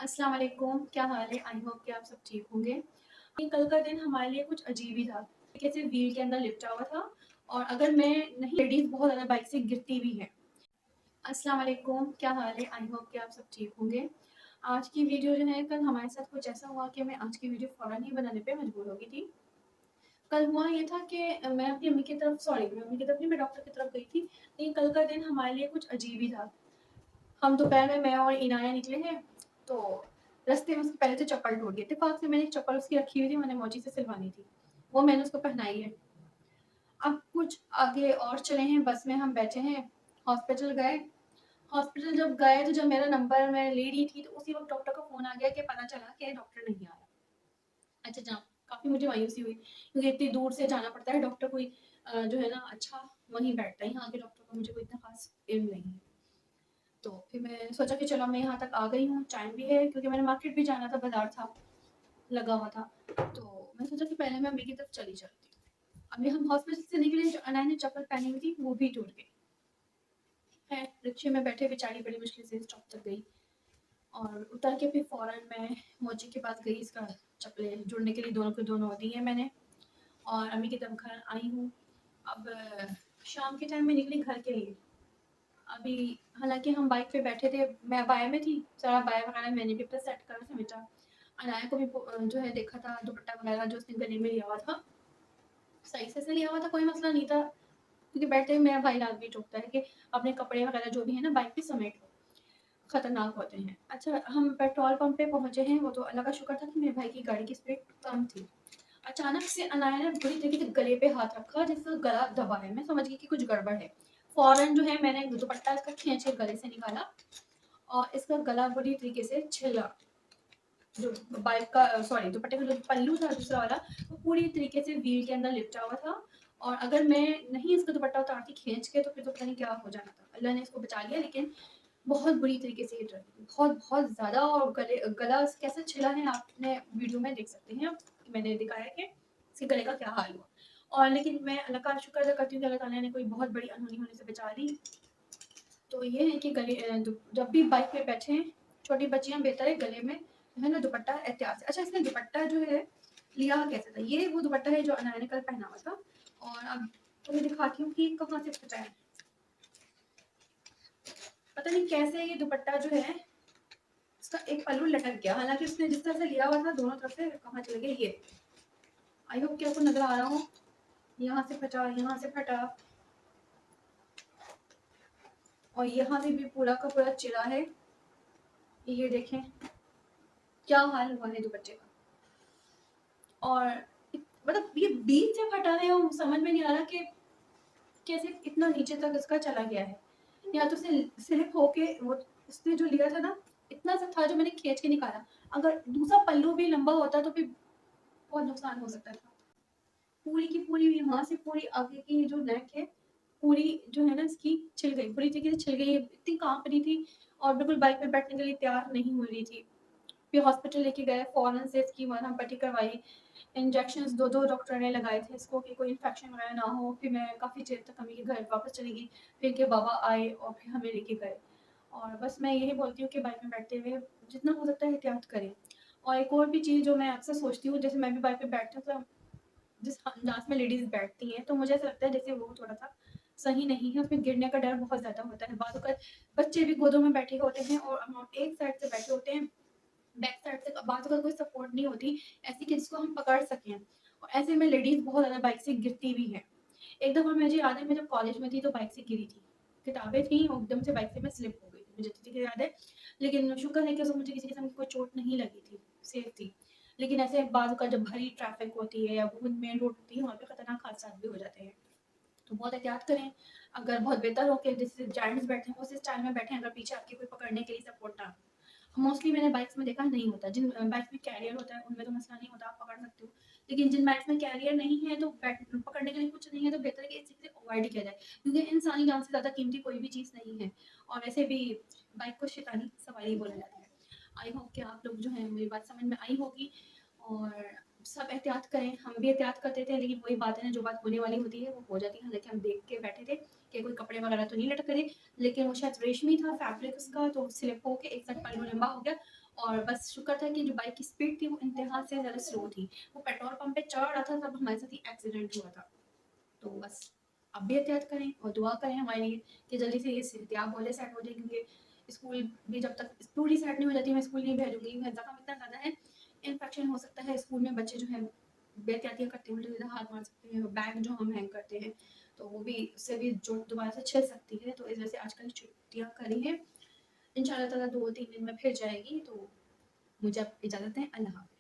अस्सलाम वालेकुम, क्या हाल है? आई होप कि आप सब ठीक होंगे। कल का दिन हमारे लिए कुछ अजीब ही था। कैसे व्हील के अंदर लिपटा हुआ था और अगर मैं नहीं लेडीज़ बहुत ज़्यादा बाइक से गिरती भी हैं। अस्सलाम वालेकुम, क्या हाल है? आई होप कि आप सब ठीक होंगे। आज की वीडियो जो है कल हमारे साथ कुछ ऐसा हुआ कि मैं आज की वीडियो फ़ौरन ही बनाने पे मजबूर हो गई थी। कल हुआ ये था कि मैं अपनी अम्मी की तरफ मैं अम्मी की तरफ नहीं, मैं डॉक्टर की तरफ गई थी। लेकिन कल का दिन हमारे लिए कुछ अजीब ही था। हम दोपहर में मैं और इनाया निकले हैं, तो रास्ते में उसके पहले तो चप्पल टूट गई। इत्तेफाक से मैंने एक चप्पल उसकी रखी हुई थी, मैंने मोची से सिलवानी थी। वो मैंने उसको पहनाई है। अब कुछ आगे और चले हैं, बस में हम बैठे हैं, हॉस्पिटल गए। हॉस्पिटल जब गए तो जब मेरा नंबर मैं ले रही थी तो उसी वक़्त डॉक्टर का फ़ोन आ गया कि पता चला कि डॉक्टर नहीं आ रहा। अच्छा जहाँ काफ़ी मुझे मायूसी हुई क्योंकि इतनी दूर से जाना पड़ता है, डॉक्टर कोई जो है ना अच्छा वहीं बैठता है। यहाँ के डॉक्टर का मुझे कोई इतना ख़ास इल्म नहीं है। तो फिर मैं सोचा कि चलो मैं यहाँ तक आ गई हूँ, टाइम भी है क्योंकि मैंने मार्केट भी जाना था, बाज़ार था, लगा हुआ था। तो मैं सोचा कि पहले मैं अम्मी की तरफ चली जाती हूँ। अभी हम हॉस्पिटल से निकले, जो अनाया ने चप्पल पहनी हुई थी, वो भी टूट गई। खैर, रिक्शे में बैठे बेचारी बड़ी मुश्किल से स्टॉप तक गई और उतर के फिर फ़ौरन मैं मोची के पास गई, इसका चप्पलें जोड़ने के लिए दोनों के दोनों दी हैं मैंने और अम्मी की तरफ घर आई हूँ। अब शाम के टाइम में निकली घर के लिए। अभी हालाँकि हम बाइक पे बैठे थे, मैं अबाया में थी, सारा अबाया वगैरह मैंने भी अपना सेट करा समेटा। अनाया को भी जो है देखा था, दुपट्टा वगैरह जो उसने गले में लिया हुआ था, सही से लिया हुआ था, कोई मसला नहीं था। क्योंकि बैठते हुए मेरा भाई लाज़मी टोकता है कि अपने कपड़े वगैरह जो भी है ना बाइक पे समेट लो, खतरनाक होते हैं। अच्छा हम पेट्रोल पंप पे पहुँचे हैं, वो तो अल्लाह का शुक्र था कि मेरे भाई की गाड़ी की स्पीड कम थी। अचानक से अनाया ने बुरी तरीके से गले पे हाथ रखा, जिससे गला दबा है। मैं समझ गई कि कुछ गड़बड़ है। फ़ौरन जो है मैंने दुपट्टा इसका खींच के गले से निकाला और इसका गला बुरी तरीके से छिला। जो बाइक का सॉरी दुपट्टे का जो पल्लू था दूसरा वाला, वो पूरी तरीके से व्हील के अंदर लिपटा हुआ था और अगर मैं नहीं इसका दुपट्टा उतारती खींच के तो फिर तो पता नहीं क्या हो जाना था। अल्लाह ने इसको बचा लिया, लेकिन बहुत बुरी तरीके से हिट रही, बहुत ज़्यादा। और गला कैसे छिला है आपने वीडियो में देख सकते हैं, मैंने दिखाया कि इसके गले का क्या हाल हुआ। और लेकिन मैं अल्लाह का शुक्र अदा करती हूँ कि अल्लाह ताला ने कोई बहुत बड़ी अनहोनी होने से बचा ली। तो ये है कि जब भी बाइक पे बैठे, छोटी बच्चियाँ बेहतर है गले में जो है ना दुपट्टा एहतियात से। अच्छा इसने दुपट्टा जो है लिया कैसे था? ये वो दुपट्टा है जो अनाया ने कल पहना हुआ था और अब तुम्हें दिखाती हूँ कि कहाँ से फटा है। पता नहीं कैसे ये दुपट्टा जो है इसका एक पल्लू लटक गया, हालांकि उसने जिस तरह से लिया हुआ था दोनों तरफ से कहाँ चले गए ये। आई होप कि आपको नजर आ रहा हो, यहाँ से फटा, यहाँ से फटा और यहाँ भी पूरा का पूरा चिरा है। ये देखें क्या हाल हुआ है दुपट्टे का। और मतलब ये बीच से फटा है और समझ में नहीं आ रहा कि कैसे इतना नीचे तक इसका चला गया है, या तो स्लिप होके वो उसने जो लिया था ना इतना सा था जो मैंने खींच के निकाला। अगर दूसरा पल्लू भी लंबा होता तो फिर बहुत नुकसान हो सकता था। पूरी की पूरी यहाँ से पूरी आगे की जो नेक है पूरी जो है ना इसकी छिल गई, पूरी तरीके से छिल गई, इतनी कांप रही थी और बिल्कुल बाइक पे बैठने के लिए तैयार नहीं हो रही थी। फिर हॉस्पिटल लेके गए, फ़ौरन से इसकी मरहम पट्टी करवाई, इंजेक्शंस 2-2 डॉक्टर ने लगाए थे इसको कि कोई इन्फेक्शन वगैरह ना हो। फिर मैं काफ़ी देर तक अम्मी के घर वापस चली गई, फिर इनके बाबा आए और फिर हमें लेके गए। और बस मैं यही बोलती हूँ कि बाइक में बैठते हुए जितना हो सकता है एहतियात करें। और एक और भी चीज़ जो मैं अक्सर सोचती हूँ, जैसे मैं भी बाइक पे बैठती हूँ तो जिस अंदाज में लेडीज़ बैठती हैं तो मुझे ऐसा लगता है जैसे वो थोड़ा-सा सही नहीं है, उसमें गिरने का डर बहुत ज़्यादा होता है। बाज़ औक़ात बच्चे भी गोदों में बैठे होते हैं और हम एक साइड से बैठे होते हैं, बैक साइड से बाज़ औक़ात कोई सपोर्ट नहीं होती ऐसी कि जिसको हम पकड़ सकें, और ऐसे में लेडीज़ बहुत ज़्यादा बाइक से गिरती भी हैं। एक दफ़ा मुझे याद है मैं जब कॉलेज में थी तो बाइक से गिरी थी। किताबें थी और एकदम से बाइक से मैं स्लिप हो गई थी, मुझे अच्छी तरह याद है। लेकिन शुक्र है कि उसमें मुझे किसी किस्म की कोई चोट नहीं लगी थी, सेफ थी। लेकिन ऐसे बाज़ औक़ात जब भरी ट्रैफ़िक होती है या बहुत मेन रोड होती है वहाँ पे खतरनाक हादसात भी हो जाते हैं। तो बहुत एहतियात करें। अगर बहुत बेहतर हो कि जैसे जेंट्स बैठे हैं उसी स्टाइल में बैठें, अगर पीछे आपके कोई पकड़ने के लिए सपोर्ट ना हो। मोस्टली मैंने बाइक्स में देखा नहीं होता, जिन बाइक्स में कैरियर होता है उनमें तो मसला नहीं होता, आप पकड़ सकते हो। लेकिन जिन बाइक्स में कैरियर नहीं है तो पकड़ने के लिए कुछ नहीं है तो बेहतर है कि इस चीज़ से अवॉइड ही किया जाए, क्योंकि इंसानी जान से ज़्यादा कीमती कोई भी चीज़ नहीं है और वैसे भी बाइक को शैतानी सवारी बोला जाता है। आई होप कि आप लोग जो है मेरी बात समझ में आई होगी और सब एहतियात करें। हम भी एहतियात करते थे लेकिन वही बात है ना, जो बात होने वाली होती है वो हो जाती है। हालाँकि हम देख के बैठे थे कि कोई कपड़े वगैरह तो नहीं लटक रहे, लेकिन वो शायद रेशमी था फैब्रिक उसका, तो स्लिप होके एक साइड पल्लू लंबा हो गया और बस शुक्र था कि जो बाइक की स्पीड थी वो इंतहा से ज़्यादा स्लो थी। वो पेट्रोल पंप पे चढ़ रहा था तब हमारे साथ ही एक्सीडेंट हुआ था। तो बस आप भी एहतियात करें और दुआ करें हमारे लिए कि जल्दी से ये एहतियात बोले सेट हो जाए, क्योंकि स्कूल भी जब तक पूरी सेट नहीं हो जाती मैं स्कूल नहीं भेजूँगी। ज़ख्म इतना ज़्यादा है, इन्फेक्शन हो सकता है स्कूल में, बच्चे जो हैं बेएहतियातियाँ करते हैं, उल्टा-सीधा हाथ मार सकते हैं, बैग जो हम हैंग करते हैं तो वो भी उससे भी जो दोबारा से छिल सकती है। तो इस वजह से आजकल छुट्टियाँ करी हैं। इंशाअल्लाह ताला 2-3 दिन में फिर जाएगी। तो मुझे अब इजाज़त दें। अल्लाह हाफ़िज़।